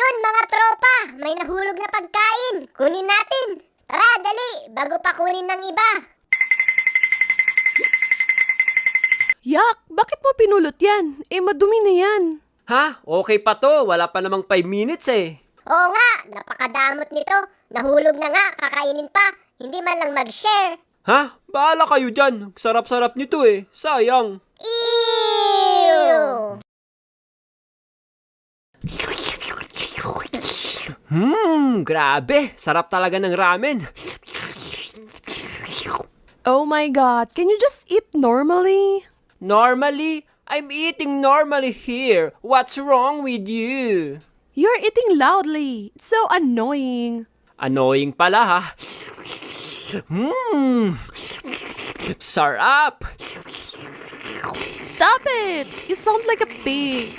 Ayun, mga tropa, may nahulog na pagkain. Kunin natin. Tara, dali, bago pa kunin ng iba. Yak, bakit mo pinulot yan? Madumi na yan. Ha? Okay pa to. Wala pa namang 5 minutes eh. Oo nga, napakadamot nito. Nahulog na nga, kakainin pa. Hindi man lang mag-share. Ha? Bahala kayo dyan. Sarap-sarap nito eh. Sayang. Ew! Grabe. Sarap talaga ng ramen. Oh my God, can you just eat normally? Normally, I'm eating normally here. What's wrong with you? You're eating loudly. It's so annoying. Annoying pala ha. Sarap. Stop it! You sound like a pig.